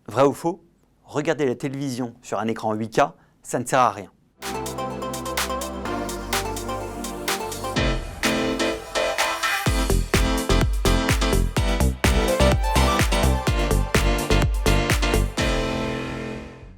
Vrai ou faux? Regarder la télévision sur un écran 8K, ça ne sert à rien.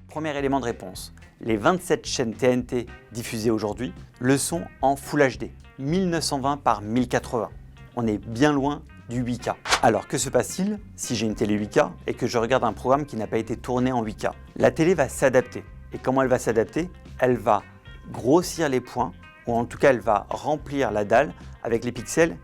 Premier élément de réponse, les 27 chaînes TNT diffusées aujourd'hui le sont en Full HD, 1920 par 1080. On est bien loin du 8K. Alors que se passe-t-il si j'ai une télé 8K et que je regarde un programme qui n'a pas été tourné en 8K? La télé va s'adapter. Et comment elle va s'adapter? Elle va grossir les points, ou en tout cas elle va remplir la dalle avec les pixels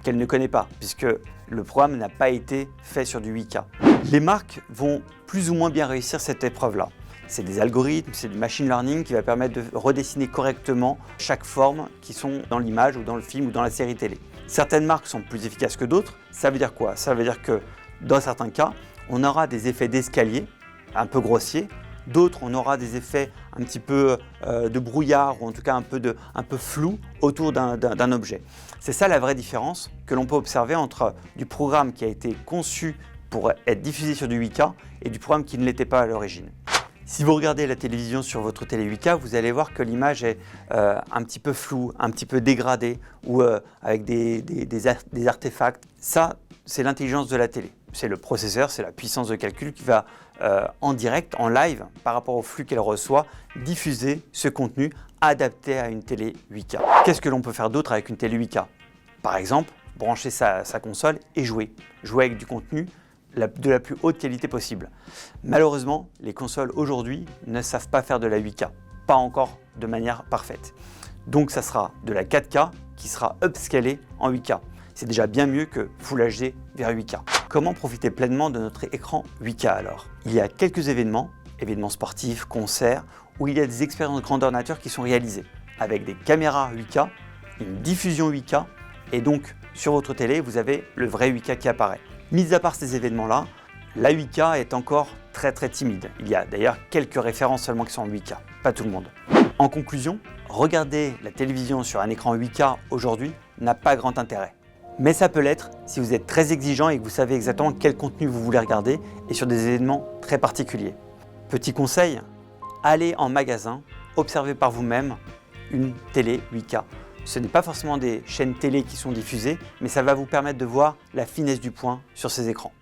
qu'elle ne connaît pas, puisque le programme n'a pas été fait sur du 8K. Les marques vont plus ou moins bien réussir cette épreuve-là. C'est des algorithmes, c'est du machine learning qui va permettre de redessiner correctement chaque forme qui sont dans l'image ou dans le film ou dans la série télé. Certaines marques sont plus efficaces que d'autres. Ça veut dire quoi? Ça veut dire que dans certains cas, on aura des effets d'escalier un peu grossiers. D'autres, on aura des effets un petit peu de brouillard ou en tout cas un peu flou autour d'un objet. C'est ça la vraie différence que l'on peut observer entre du programme qui a été conçu pour être diffusé sur du 8K et du programme qui ne l'était pas à l'origine. Si vous regardez la télévision sur votre télé 8K, vous allez voir que l'image est un petit peu floue, un petit peu dégradée ou avec des artefacts. Ça, c'est l'intelligence de la télé. C'est le processeur, c'est la puissance de calcul qui va en direct, en live, par rapport au flux qu'elle reçoit, diffuser ce contenu adapté à une télé 8K. Qu'est-ce que l'on peut faire d'autre avec une télé 8K? Par exemple, brancher sa console et jouer. Jouer avec du contenu de la plus haute qualité possible. Malheureusement, les consoles aujourd'hui ne savent pas faire de la 8K, pas encore de manière parfaite. Donc ça sera de la 4K qui sera upscalée en 8K. C'est déjà bien mieux que Full HD vers 8K. Comment profiter pleinement de notre écran 8K alors? Il y a quelques événements sportifs, concerts, où il y a des expériences de grandeur nature qui sont réalisées avec des caméras 8K, une diffusion 8K et donc sur votre télé, vous avez le vrai 8K qui apparaît. Mis à part ces événements-là, la 8K est encore très timide. Il y a d'ailleurs quelques références seulement qui sont en 8K, pas tout le monde. En conclusion, regarder la télévision sur un écran 8K aujourd'hui n'a pas grand intérêt. Mais ça peut l'être si vous êtes très exigeant et que vous savez exactement quel contenu vous voulez regarder et sur des événements très particuliers. Petit conseil, allez en magasin, observez par vous-même une télé 8K. Ce n'est pas forcément des chaînes télé qui sont diffusées, mais ça va vous permettre de voir la finesse du point sur ces écrans.